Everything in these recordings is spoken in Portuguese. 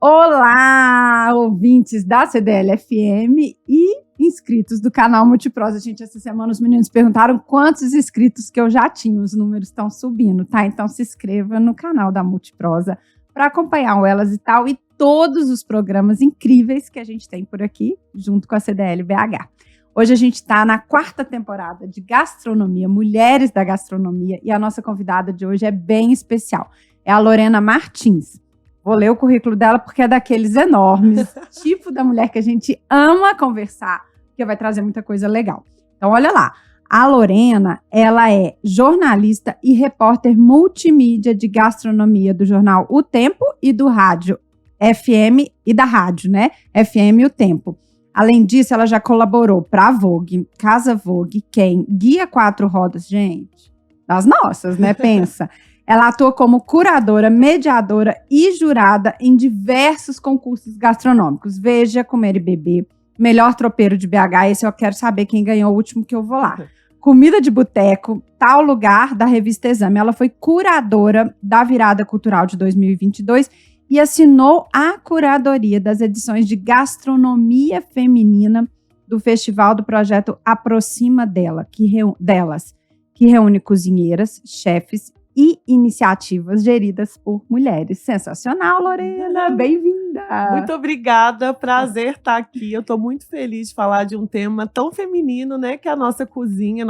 Olá, ouvintes da CDL-FM e inscritos do canal Multiprosa. Gente, essa semana os meninos perguntaram quantos inscritos que eu já tinha. Os números estão subindo, tá? Então se inscreva no canal da Multiprosa para acompanhar o Elas e Tal e todos os programas incríveis que a gente tem por aqui, junto com a CDL-BH. Hoje a gente está na 4ª temporada de Gastronomia, Mulheres da Gastronomia, e a nossa convidada de hoje é bem especial. É a Lorena Martins. Vou ler o currículo dela porque é daqueles enormes, tipo da mulher que a gente ama conversar, que vai trazer muita coisa legal. Então, olha lá. A Lorena, ela é jornalista e repórter multimídia de gastronomia do jornal O Tempo e do rádio FM e da rádio, né? FM e O Tempo. Além disso, ela já colaborou para a Vogue, Casa Vogue, Quem, Guia Quatro Rodas, gente, das nossas, né? Pensa. Ela atua como curadora, mediadora e jurada em diversos concursos gastronômicos. Veja, Comer e Beber, Melhor Tropeiro de BH, esse eu quero saber quem ganhou o último que eu vou lá. Comida de Boteco, Tal Lugar, da revista Exame. Ela foi curadora da Virada Cultural de 2022 e assinou a curadoria das edições de Gastronomia Feminina do Festival do Projeto Aproxima Delas, que reúne cozinheiras, chefes e iniciativas geridas por mulheres. Sensacional, Lorena! Bem-vinda! Muito obrigada, prazer estar aqui. Eu estou muito feliz de falar de um tema tão feminino, né? Que é a nossa cozinha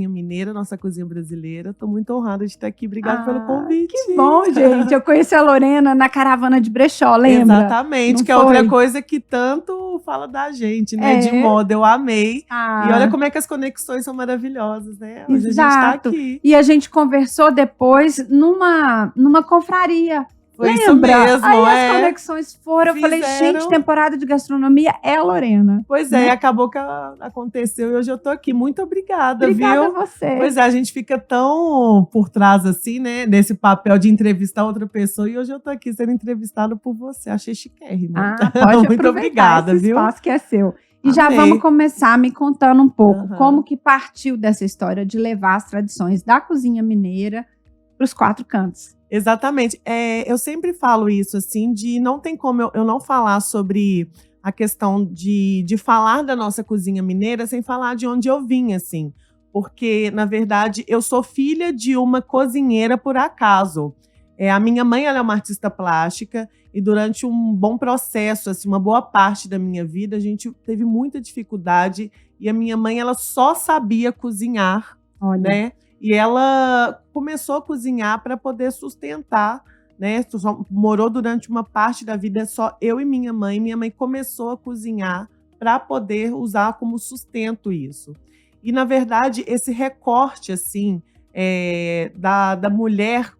mineira, nossa cozinha brasileira. Estou muito honrada de estar aqui. Obrigada pelo convite. Que bom, gente! Eu conheci a Lorena na caravana de brechó, lembra? Exatamente, que é outra coisa que tanto fala da gente, né? De moda, eu amei. E olha como é que as conexões são maravilhosas, né? Hoje Exato. A gente está aqui. E a gente conversou depois numa confraria. Foi Lembra? isso mesmo, Aí as conexões foram, eu falei, gente, temporada de gastronomia é a Lorena. Pois é, acabou que aconteceu e hoje eu tô aqui. Muito obrigada, viu? Obrigada a você. Pois é, a gente fica tão por trás assim, né, desse papel de entrevistar outra pessoa e hoje eu tô aqui sendo entrevistada por você. Achei chiquérrimo. Pode muito obrigada, esse viu? espaço que é seu. E Amei. Já vamos começar me contando um pouco como que partiu dessa história de levar as tradições da cozinha mineira para os 4 cantos. Exatamente. Eu sempre falo isso, assim, de não tem como eu não falar sobre a questão de falar da nossa cozinha mineira sem falar de onde eu vim, assim. Porque, na verdade, eu sou filha de uma cozinheira por acaso. A minha mãe, ela é uma artista plástica e durante um bom processo, assim, uma boa parte da minha vida, a gente teve muita dificuldade e a minha mãe, ela só sabia cozinhar, né? E ela começou a cozinhar para poder sustentar, né? Morou durante uma parte da vida só eu e minha mãe. Minha mãe começou a cozinhar para poder usar como sustento isso. E, na verdade, esse recorte, assim, da mulher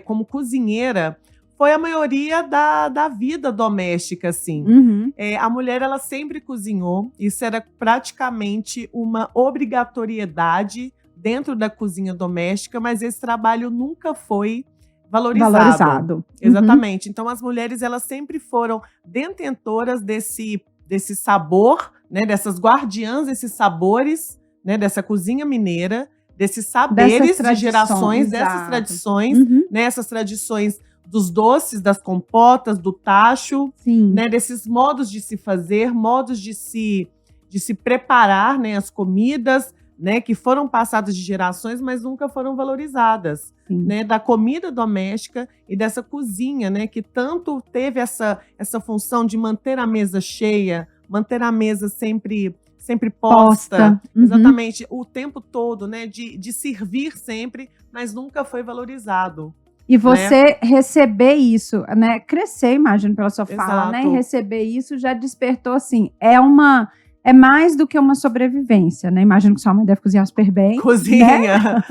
como cozinheira foi a maioria da vida doméstica, assim. A mulher, ela sempre cozinhou. Isso era praticamente uma obrigatoriedade dentro da cozinha doméstica, mas esse trabalho nunca foi valorizado. Exatamente. Então, as mulheres, elas sempre foram detentoras desse sabor, né, dessas guardiãs desses sabores, né, dessa cozinha mineira, desses saberes de gerações, dessas tradições, né, essas tradições dos doces, das compotas, do tacho, né, desses modos de se fazer, modos de se preparar, né, as comidas, né, que foram passadas de gerações, mas nunca foram valorizadas, né, da comida doméstica e dessa cozinha, né, que tanto teve essa função de manter a mesa cheia, manter a mesa sempre posta, exatamente, o tempo todo, né, de servir sempre, mas nunca foi valorizado. E você receber isso, né, crescer, imagino, pela sua fala, né, e receber isso já despertou, assim, é mais do que uma sobrevivência, né? Imagino que sua mãe deve cozinhar super bem. Cozinha. Né?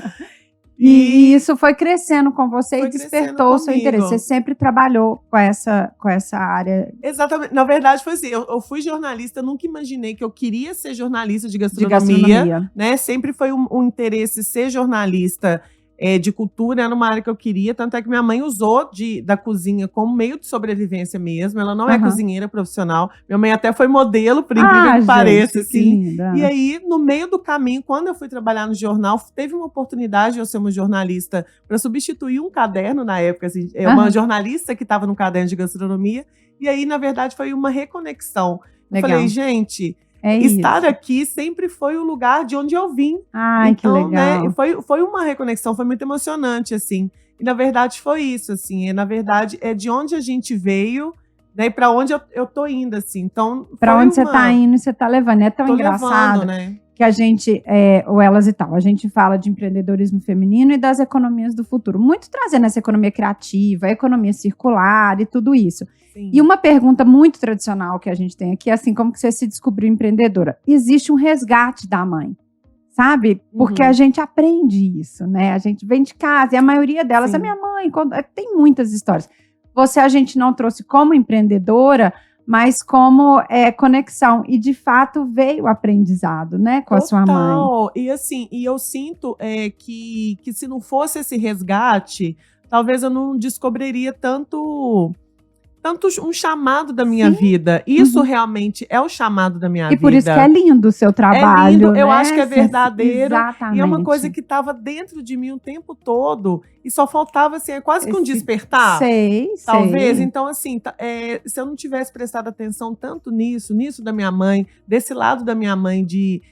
E isso foi crescendo com você e despertou o seu interesse. Você sempre trabalhou com essa área. Exatamente. Na verdade, foi assim. Eu fui jornalista, nunca imaginei que eu queria ser jornalista de gastronomia. Né? Sempre foi um interesse ser jornalista de cultura, era uma área que eu queria, tanto é que minha mãe usou da cozinha como meio de sobrevivência mesmo. Ela não é cozinheira profissional. Minha mãe até foi modelo, por incrível que pareça, assim. E aí, no meio do caminho, quando eu fui trabalhar no jornal, teve uma oportunidade de eu ser uma jornalista para substituir um caderno na época, assim, uma jornalista que estava no caderno de gastronomia. E aí, na verdade, foi uma reconexão. Eu falei, gente, estar aqui sempre foi o lugar de onde eu vim. Ai, então, que legal. Né, foi uma reconexão, foi muito emocionante, assim. E, na verdade, foi isso, assim. E, na verdade, é de onde a gente veio, né, e para onde eu tô indo, assim. Então, para onde você tá indo e você tá levando. É tão engraçado, né? Que a gente, o Elas e Tal, a gente fala de empreendedorismo feminino e das economias do futuro. Muito trazendo essa economia criativa, a economia circular e tudo isso. Sim. E uma pergunta muito tradicional que a gente tem aqui é assim, como que você se descobriu empreendedora? Existe um resgate da mãe, sabe? Porque a gente aprende isso, né? A gente vem de casa e a maioria delas, a minha mãe, tem muitas histórias. A gente não trouxe como empreendedora, mas como conexão. E, de fato, veio o aprendizado, né, com a sua mãe. E, assim, eu sinto que se não fosse esse resgate, talvez eu não descobriria tanto um chamado da minha vida. Isso realmente é o chamado da minha vida. E por isso que é lindo o seu trabalho. É lindo, né? Eu acho que é verdadeiro. Exatamente. E é uma coisa que estava dentro de mim o tempo todo. E só faltava, assim, quase que um despertar. Talvez. Então, assim, se eu não tivesse prestado atenção tanto nisso da minha mãe, desse lado da minha mãe, de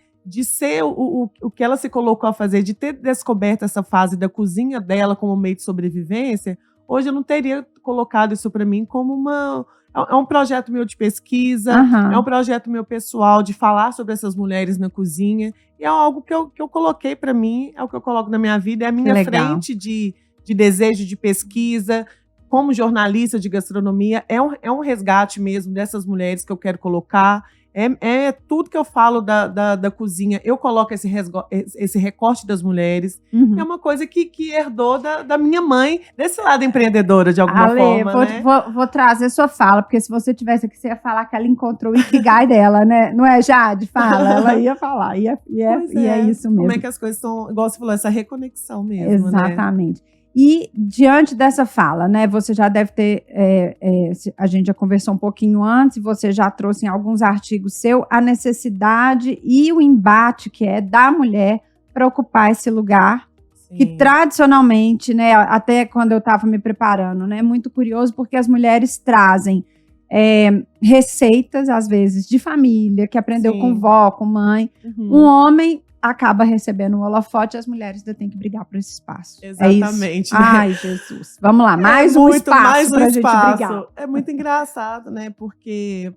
ser o que ela se colocou a fazer, de ter descoberto essa fase da cozinha dela como meio de sobrevivência, hoje eu não teria colocado isso para mim como é um projeto meu de pesquisa, é um projeto meu pessoal de falar sobre essas mulheres na cozinha, e é algo que eu coloquei para mim, é o que eu coloco na minha vida, é a minha frente de desejo de pesquisa, como jornalista de gastronomia, é um resgate mesmo dessas mulheres que eu quero colocar. É tudo que eu falo da cozinha, eu coloco esse recorte das mulheres. É uma coisa que herdou da minha mãe, desse lado empreendedora, de alguma forma. Né? Vou trazer sua fala, porque se você tivesse aqui, você ia falar que ela encontrou o Ikigai dela, né? Não é, Jade? Fala, ela ia falar. E é isso mesmo. Como é que as coisas estão, igual você falou, essa reconexão mesmo. Exatamente. Né? E, diante dessa fala, né, você já deve ter, a gente já conversou um pouquinho antes, você já trouxe em alguns artigos seu a necessidade e o embate que é da mulher para ocupar esse lugar, que tradicionalmente, né, até quando eu estava me preparando, né, é muito curioso porque as mulheres trazem receitas, às vezes, de família, que aprendeu com vó, com mãe. Um homem acaba recebendo o holofote e as mulheres ainda têm que brigar por esse espaço. Exatamente. Né? Ai, Jesus. Vamos lá, mais um espaço pra gente brigar. É muito engraçado, né? Porque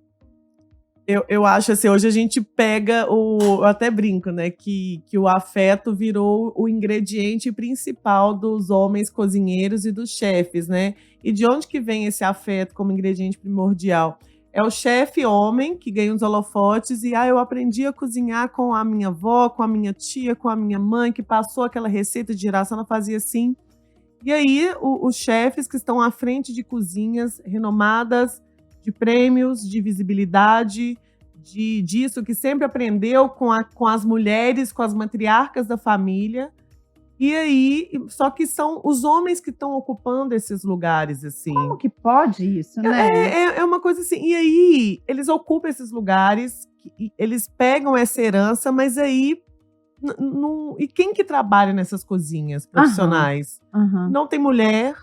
eu acho assim, hoje a gente pega eu até brinco, né? Que o afeto virou o ingrediente principal dos homens cozinheiros e dos chefes, né? E de onde que vem esse afeto como ingrediente primordial? É o chefe homem que ganha os holofotes e eu aprendi a cozinhar com a minha avó, com a minha tia, com a minha mãe, que passou aquela receita de geração, ela fazia assim. E aí, os chefes que estão à frente de cozinhas renomadas, de prêmios, de visibilidade, disso que sempre aprendeu com as mulheres, com as matriarcas da família. E aí, só que são os homens que estão ocupando esses lugares, assim. Como que pode isso, né? É uma coisa assim. E aí, eles ocupam esses lugares, eles pegam essa herança, mas aí... E quem que trabalha nessas cozinhas profissionais? Não tem mulher,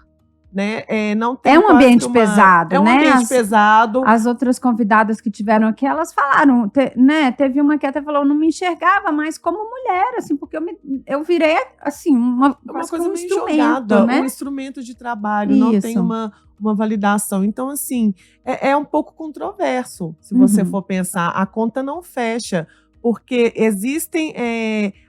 né? Não tem um ambiente pesado, né? É um ambiente pesado. As outras convidadas que tiveram aqui, elas falaram, né? Teve uma que até falou, não me enxergava mais como mulher, assim, porque eu virei, assim, uma coisa meio jogada, né? Um instrumento de trabalho, não tem uma validação. Então, assim, é um pouco controverso, se você for pensar. A conta não fecha, porque existem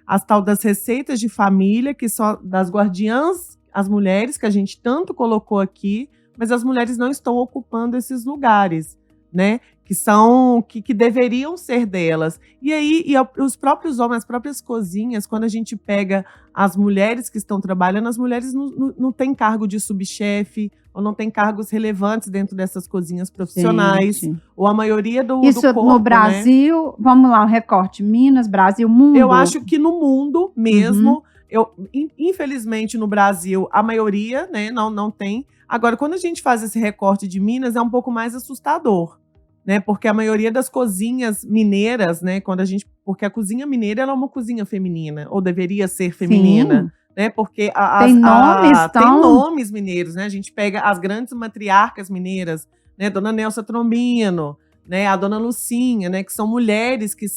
as tal das receitas de família, que são das guardiãs, as mulheres, que a gente tanto colocou aqui, mas as mulheres não estão ocupando esses lugares, né? Que deveriam ser delas. E aí, os próprios homens, as próprias cozinhas, quando a gente pega as mulheres que estão trabalhando, as mulheres não têm cargo de subchefe, ou não têm cargos relevantes dentro dessas cozinhas profissionais, ou a maioria do Isso corpo, no Brasil, né? Vamos lá, o recorte, Minas, Brasil, mundo. Eu acho que no mundo mesmo, Infelizmente, no Brasil, a maioria, né, não tem. Agora, quando a gente faz esse recorte de Minas, é um pouco mais assustador, né? Porque a maioria das cozinhas mineiras, né, porque a cozinha mineira ela é uma cozinha feminina, ou deveria ser feminina. Sim. Né, porque Tem tem nomes mineiros, né? A gente pega as grandes matriarcas mineiras, né? Dona Nelsa Trombino, né? A Dona Lucinha, né? Que são mulheres que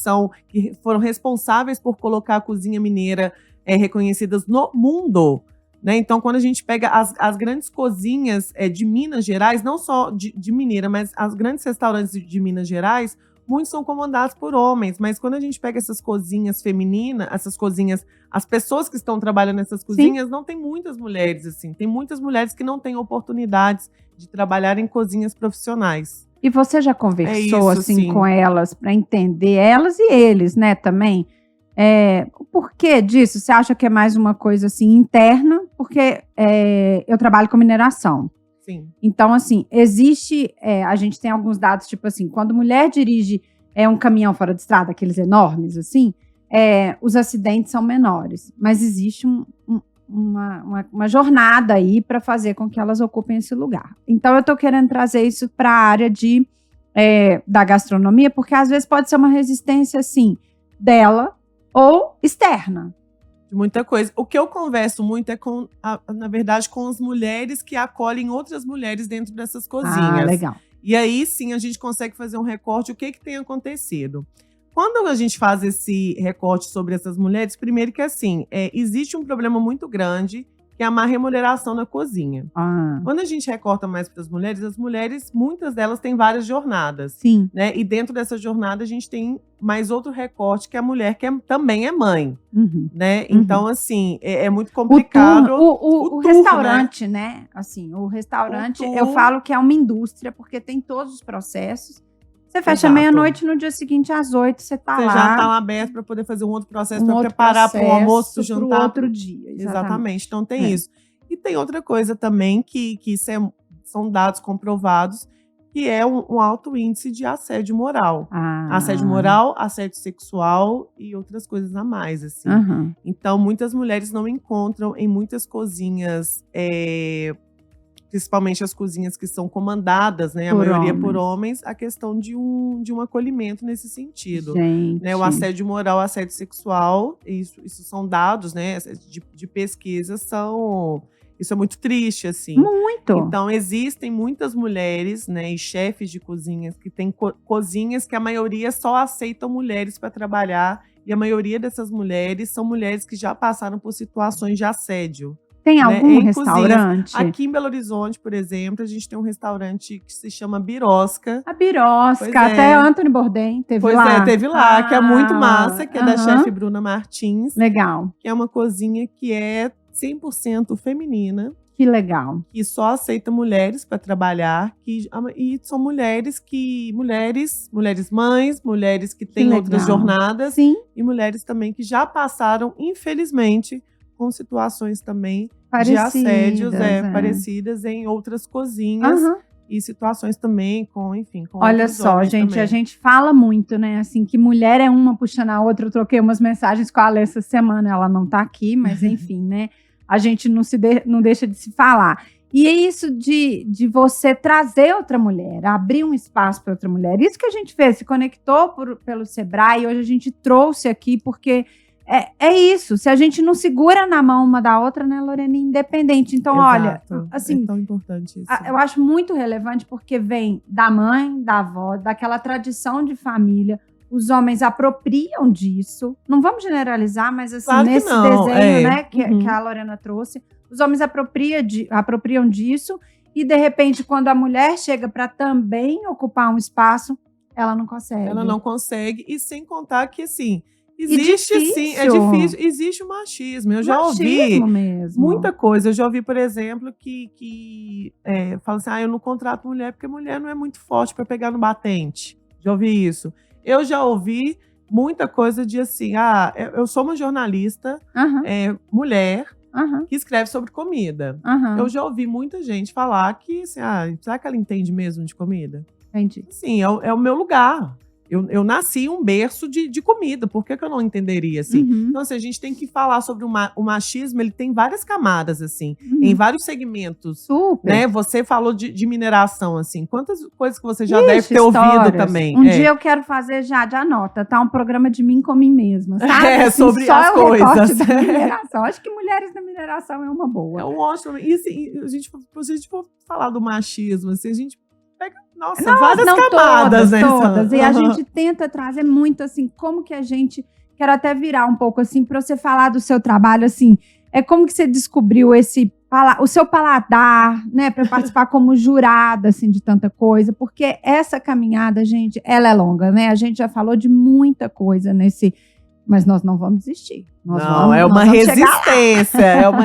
foram responsáveis por colocar a cozinha mineira reconhecidas no mundo, né? Então, quando a gente pega as grandes cozinhas de Minas Gerais, não só de mineira, mas as grandes restaurantes de Minas Gerais, muitos são comandados por homens, mas quando a gente pega essas cozinhas femininas, essas cozinhas, as pessoas que estão trabalhando nessas cozinhas, não tem muitas mulheres, assim. Tem muitas mulheres que não têm oportunidades de trabalhar em cozinhas profissionais. E você já conversou, assim, sim, com elas para entender, elas e eles, né, também? O porquê disso? Você acha que é mais uma coisa, assim, interna? Porque eu trabalho com mineração. Sim. Então, assim, a gente tem alguns dados, tipo assim, quando mulher dirige um caminhão fora de estrada, aqueles enormes, assim, os acidentes são menores. Mas existe uma jornada aí para fazer com que elas ocupem esse lugar. Então, eu estou querendo trazer isso para a área da gastronomia, porque às vezes pode ser uma resistência, assim, dela ou externa. Muita coisa. O que eu converso muito é na verdade, com as mulheres que acolhem outras mulheres dentro dessas cozinhas. Ah, legal. E aí, sim, a gente consegue fazer um recorte do que tem acontecido. Quando a gente faz esse recorte sobre essas mulheres, primeiro que, assim, existe um problema muito grande, que é a má remuneração na cozinha. Quando a gente recorta mais para as mulheres, muitas delas têm várias jornadas. Sim. Né? E dentro dessa jornada, a gente tem mais outro recorte, que é a mulher que também é mãe. Uhum. Né? Então, assim, é muito complicado. O turno, restaurante, né? Assim, o restaurante, eu falo que é uma indústria, porque tem todos os processos. Você fecha meia-noite, no dia seguinte, às 8, você tá lá. Você já tá lá aberto para poder fazer um outro processo, para preparar para o almoço, para o jantar. Pro outro dia. Exatamente. Então, tem isso. E tem outra coisa também, que são dados comprovados, que é um alto índice de assédio moral. Assédio moral, assédio sexual e outras coisas a mais, assim. Uhum. Então, muitas mulheres não encontram em muitas cozinhas, principalmente as cozinhas que são comandadas, né, a maioria por homens, a questão de um acolhimento nesse sentido. Né, o assédio moral, o assédio sexual, isso são dados, né, de pesquisa, isso é muito triste, assim. Muito! Então, existem muitas mulheres, né, e chefes de cozinhas que têm cozinhas que a maioria só aceitam mulheres para trabalhar, e a maioria dessas mulheres são mulheres que já passaram por situações de assédio. Tem algum restaurante? Aqui em Belo Horizonte, por exemplo, a gente tem um restaurante que se chama Birosca. A Birosca, até Anthony Bourdain teve lá. Teve lá, que é muito massa, que é da chefe Bruna Martins. Legal. Que é uma cozinha que é 100% feminina. Que legal. Que só aceita mulheres para trabalhar. E são mulheres mães, mulheres que têm outras jornadas. Sim. E mulheres também que já passaram, infelizmente, com situações também parecidas, de assédios parecidas em outras cozinhas. E situações também com Olha só, gente, também. A gente fala muito, né, assim, que mulher é uma puxando a outra. Eu troquei umas mensagens com a Alê essa semana, ela não tá aqui, mas enfim, né, a gente não deixa de se falar. E é isso de você trazer outra mulher, abrir um espaço para outra mulher. Isso que a gente fez, se conectou pelo Sebrae, e hoje a gente trouxe aqui, porque é isso. Se a gente não segura na mão uma da outra, né, Lorena, independente. Então, olha, assim, é tão importante isso. Eu acho muito relevante, porque vem da mãe, da avó, daquela tradição de família. Os homens apropriam disso. Não vamos generalizar, mas assim, claro nesse não, desenho, né, que a Lorena trouxe, os homens apropriam disso. E, de repente, quando a mulher chega para também ocupar um espaço, ela não consegue. Ela não consegue. E sem contar que, assim, existe sim, é difícil. Existe o machismo. Eu já ouvi muita coisa. Eu já ouvi, por exemplo, que fala assim: eu não contrato mulher porque mulher não é muito forte para pegar no batente. Já ouvi isso. Eu já ouvi muita coisa de assim: eu sou uma jornalista, mulher, que escreve sobre comida. Eu já ouvi muita gente falar que, assim, será que ela entende mesmo de comida? Entendi. Sim, é o meu lugar. Eu nasci em um berço de comida, por que eu não entenderia, assim? Então, assim, a gente tem que falar sobre o machismo, ele tem várias camadas, assim, em vários segmentos. Super. Né? Você falou de mineração, assim, quantas coisas que você já deve ter ouvido também. Um dia eu quero fazer, Jade, anota, tá? Um programa de mim com mim mesma, sabe? Assim, sobre só as coisas. Da mineração. Acho que mulheres na mineração é uma boa. É um ótimo. E assim, se a gente for falar do machismo, assim, a gente pega, várias camadas, né? Todas. E a gente tenta trazer muito, assim, como que a gente... Quero até virar um pouco, assim, para você falar do seu trabalho, assim, como que você descobriu o seu paladar, né, para participar como jurada, assim, de tanta coisa, porque essa caminhada, gente, ela é longa, né? A gente já falou de muita coisa mas nós não vamos desistir. É uma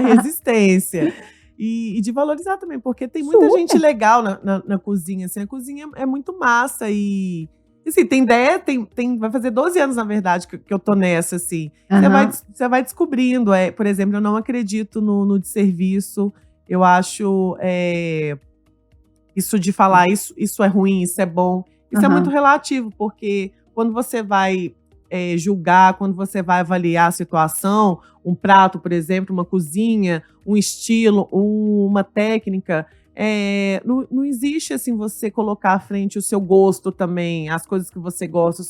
resistência. E de valorizar também, porque tem muita gente legal na cozinha, assim, a cozinha é muito massa e assim, tem ideia, vai fazer 12 anos, na verdade, que eu tô nessa, assim. Você vai descobrindo, por exemplo, eu não acredito no desserviço, eu acho isso de falar isso é ruim, isso é bom, isso é muito relativo, porque quando você vai julgar, quando você vai avaliar a situação, um prato, por exemplo, uma cozinha, um estilo, uma técnica, não existe assim você colocar à frente o seu gosto também, as coisas que você gosta,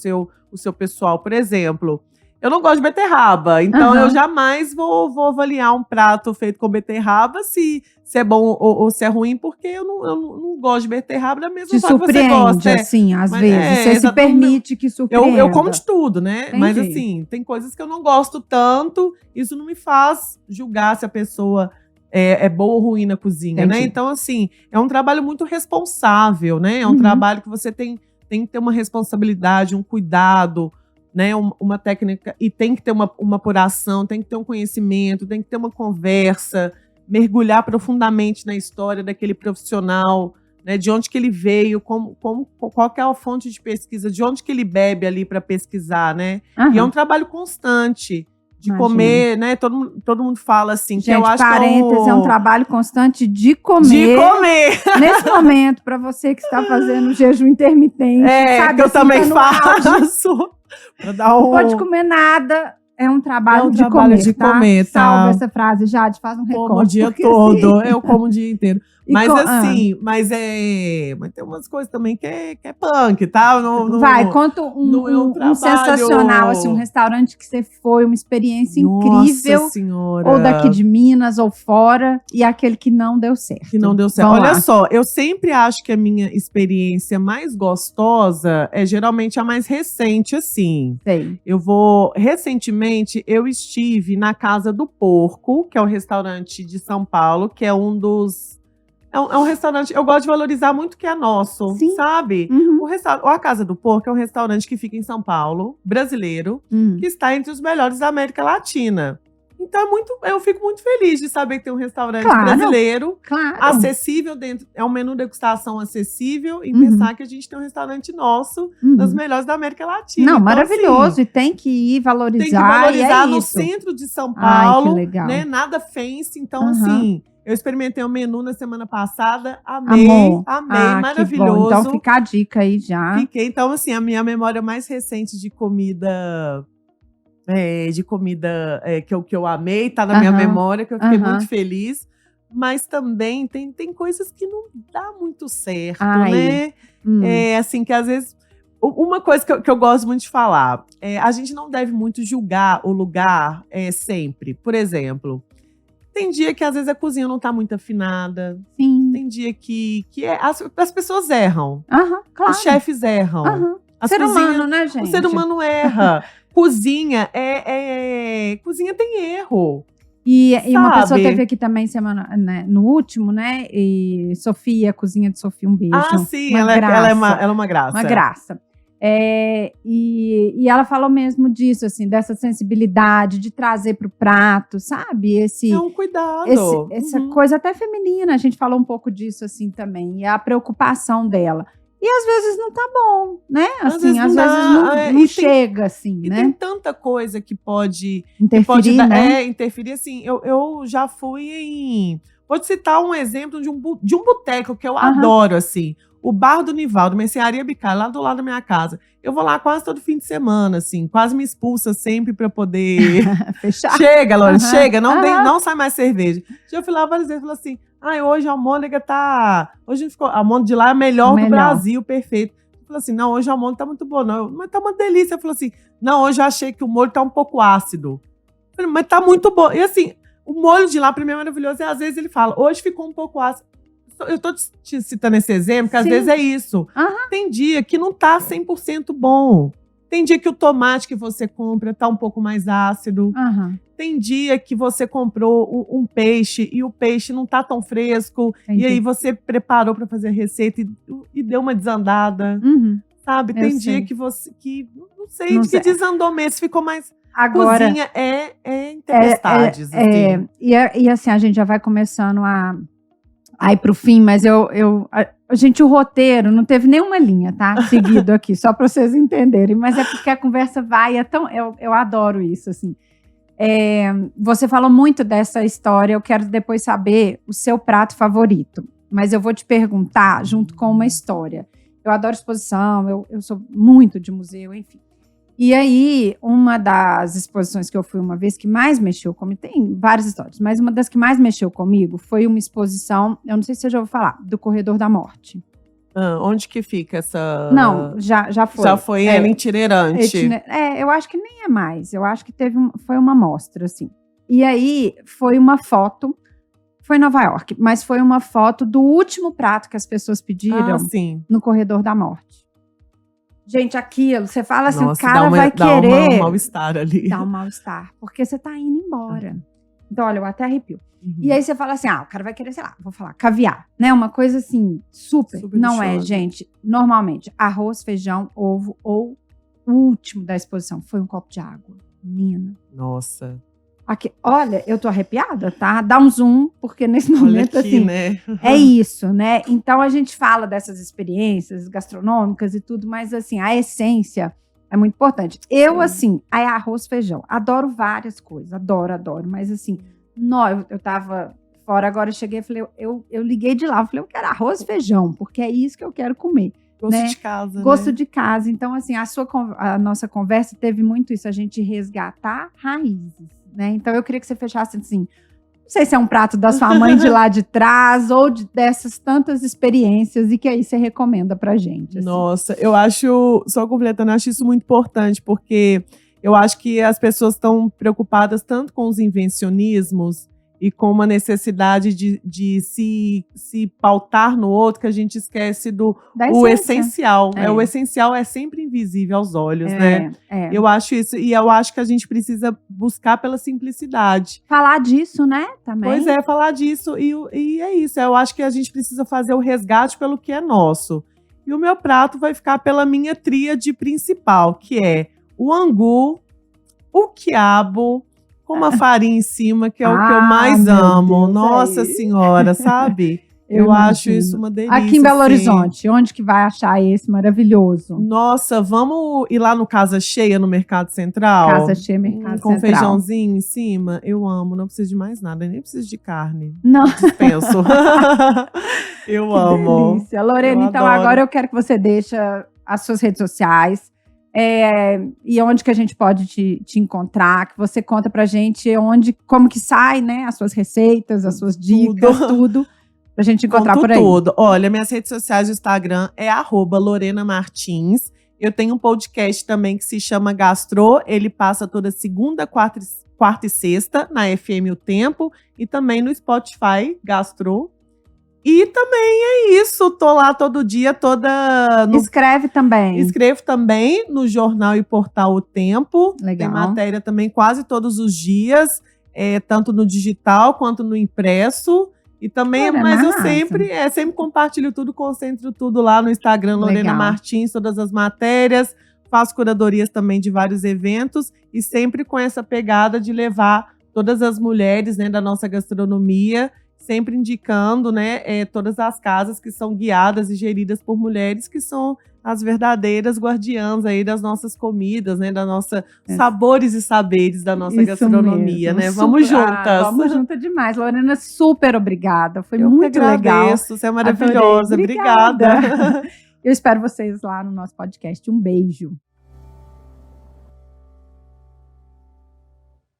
o seu pessoal. Por exemplo, eu não gosto de beterraba, então eu jamais vou avaliar um prato feito com beterraba se é bom ou se é ruim, porque eu não gosto de beterraba da mesma forma que você gosta. Assim, às vezes. Você se permite que surpreenda. Eu como de tudo, né? Entendi. Mas assim, tem coisas que eu não gosto tanto, isso não me faz julgar se a pessoa é boa ou ruim na cozinha, né? Então, assim, é um trabalho muito responsável, né? É um trabalho que você tem que ter uma responsabilidade, um cuidado, né, uma técnica, e tem que ter uma apuração, tem que ter um conhecimento, tem que ter uma conversa, mergulhar profundamente na história daquele profissional, né, de onde que ele veio, qual que é a fonte de pesquisa, de onde que ele bebe ali para pesquisar, né? E é um trabalho constante de comer, né? Todo mundo fala assim, gente, que eu acho que é um trabalho constante de comer. De comer! Nesse momento, para você que está fazendo jejum intermitente, sabe, que eu assim, também faço. Não pode comer nada, é um trabalho de comer, tá? Salva essa frase, Jade, faz um recorte. Como o dia todo, eu como o dia inteiro. Mas assim, mas tem umas coisas também que é punk, tá? Conta um sensacional, assim, um restaurante que você foi, uma experiência incrível. Nossa Senhora. Ou daqui de Minas, ou fora, e aquele que não deu certo. Que não deu certo. Olha só, eu sempre acho que a minha experiência mais gostosa é geralmente a mais recente, assim. Sei. Recentemente, eu estive na Casa do Porco, que é um restaurante de São Paulo, que é um dos... É um restaurante, eu gosto de valorizar muito que é nosso, sabe? A Casa do Porco é um restaurante que fica em São Paulo, brasileiro, que está entre os melhores da América Latina. Então eu fico muito feliz de saber que tem um restaurante brasileiro, acessível dentro, é um menu degustação acessível, e pensar que a gente tem um restaurante nosso, das melhores da América Latina. Não, então, maravilhoso, assim, e tem que ir valorizar. Tem que valorizar no isso. centro de São Paulo, que legal. né? Nada fancy, então assim... Eu experimentei um menu na semana passada, amei, maravilhoso. Então fica a dica aí já. Então assim, a minha memória mais recente de comida, que eu amei, tá na minha memória, que eu fiquei muito feliz. Mas também tem coisas que não dá muito certo, né? Assim, que às vezes... Uma coisa que eu gosto muito de falar, a gente não deve muito julgar o lugar sempre. Por exemplo... Tem dia que, às vezes, a cozinha não tá muito afinada. Sim. Tem dia que as pessoas erram. Claro. Os chefes erram. Ser humano, né, gente? O ser humano erra. Cozinha cozinha tem erro. E uma pessoa teve aqui também no último, né? E Sofia, cozinha de Sofia, um beijo. Sim, ela é uma graça. Uma graça. E ela falou mesmo disso, assim, dessa sensibilidade de trazer para o prato, sabe? É um cuidado. Essa coisa até feminina, a gente falou um pouco disso, assim, também. E a preocupação dela. E às vezes não tá bom, né? Assim, às vezes não chega, assim, e né? Tem tanta coisa que pode interferir, né? Interferir, assim. Eu já fui em... Vou te citar um exemplo de um boteco que eu adoro, assim. O Bar do Nivaldo, Mercearia Bicalho, lá do lado da minha casa. Eu vou lá quase todo fim de semana, assim. Quase me expulsa sempre pra poder… Fechar. Chega, Lore, chega. Não sai mais cerveja. Eu fui lá várias vezes e falei assim, hoje a almôndega tá… Hoje ficou… A almôndega de lá é a melhor do Brasil, perfeito. Eu falei assim, não, hoje a almôndega tá muito boa. Não, mas tá uma delícia. Eu falei assim, não, hoje eu achei que o molho tá um pouco ácido. Eu falei, mas tá muito bom. E assim… O molho de lá, pra mim, é maravilhoso. E às vezes ele fala, hoje ficou um pouco ácido. Eu tô te citando esse exemplo, porque às vezes é isso. Tem dia que não tá 100% bom. Tem dia que o tomate que você compra tá um pouco mais ácido. Tem dia que você comprou um peixe e o peixe não tá tão fresco. E aí você preparou pra fazer a receita e deu uma desandada. Sabe? Tem dia que você… não sei, que desandou mesmo, ficou mais… Agora, cozinha é em tempestades. Assim. E assim, a gente já vai começando a ir pro fim, mas gente, o roteiro não teve nenhuma linha, tá? Seguido aqui, só para vocês entenderem. Mas é porque a conversa vai, eu adoro isso, assim. Você falou muito dessa história, eu quero depois saber o seu prato favorito. Mas eu vou te perguntar junto com uma história. Eu adoro exposição, eu sou muito de museu, enfim. E aí, uma das exposições que eu fui uma vez que mais mexeu comigo, tem várias histórias, mas uma das que mais mexeu comigo foi uma exposição, eu não sei se você já ouviu falar, do Corredor da Morte. Onde que fica essa… Não, já foi. Já foi ela itinerante. Eu acho que nem é mais, eu acho que foi uma mostra, assim. E aí, foi uma foto, foi em Nova York, mas foi uma foto do último prato que as pessoas pediram no Corredor da Morte. Gente, aquilo, você fala assim, nossa, o cara vai querer… Dá um mal-estar ali. Dá um mal-estar, porque você tá indo embora. Então, olha, eu até arrepio. E aí você fala assim, o cara vai querer, sei lá, vou falar, caviar, né? Uma coisa assim, super não é, gente. Normalmente, arroz, feijão, ovo ou o último da exposição foi um copo de água. Menina. Nossa. Aqui, olha, eu tô arrepiada, tá? Dá um zoom, porque nesse momento, aqui, assim, né? É isso, né? Então, a gente fala dessas experiências gastronômicas e tudo, mas, assim, a essência é muito importante. Eu, assim, arroz, feijão, adoro várias coisas, adoro, mas, assim, eu tava fora, agora eu cheguei e falei, eu liguei de lá, eu falei, eu quero arroz, feijão, porque é isso que eu quero comer. Gosto de casa, Gosto de casa. Então, assim, a nossa conversa teve muito isso, a gente resgatar raízes. Né? Então, eu queria que você fechasse assim, não sei se é um prato da sua mãe de lá de trás ou dessas tantas experiências e que aí você recomenda pra gente. Assim. Nossa, eu acho, só completando, eu acho isso muito importante, porque eu acho que as pessoas estão preocupadas tanto com os invencionismos e com uma necessidade de se pautar no outro, que a gente esquece o essencial. O essencial é sempre invisível aos olhos, né? Eu acho isso, e eu acho que a gente precisa buscar pela simplicidade. Falar disso, né? Também. Pois é, falar disso, e é isso. Eu acho que a gente precisa fazer o resgate pelo que é nosso. E o meu prato vai ficar pela minha tríade principal, que é o angu, o quiabo, com uma farinha em cima, que é o que eu mais amo. Deus, Nossa Senhora, sabe? Eu acho isso uma delícia. Aqui em Belo Horizonte, onde que vai achar esse maravilhoso? Nossa, vamos ir lá no Casa Cheia, no Mercado Central? Casa Cheia, Mercado Central. Com feijãozinho em cima? Eu amo, não preciso de mais nada, nem preciso de carne. Não. Dispenso. Eu amo. Delícia. Lorena, então agora eu quero que você deixe as suas redes sociais. E onde que a gente pode te encontrar, que você conta pra gente como que sai, né, as suas receitas, as suas dicas, tudo, pra gente encontrar por aí. Tudo. Olha, minhas redes sociais do Instagram é @Lorena Martins. Eu tenho um podcast também que se chama Gastro, ele passa toda segunda, quarta e sexta na FM O Tempo e também no Spotify Gastro. E também é isso, tô lá todo dia, Escreve também. Escrevo também no jornal e portal O Tempo. Legal. Tem matéria também quase todos os dias, tanto no digital quanto no impresso. E também, mas eu sempre compartilho tudo, concentro tudo lá no Instagram, Lorena Martins, todas as matérias. Faço curadorias também de vários eventos e sempre com essa pegada de levar todas as mulheres, né, da nossa gastronomia, sempre indicando, né, todas as casas que são guiadas e geridas por mulheres que são as verdadeiras guardiãs aí das nossas comidas, né, da nossa sabores e saberes da nossa gastronomia, mesmo. né? Vamos juntas. Vamos juntas demais. Lorena, super obrigada. Foi Eu muito que agradeço, legal. Você é maravilhosa. Adorei. Obrigada. Eu espero vocês lá no nosso podcast. Um beijo.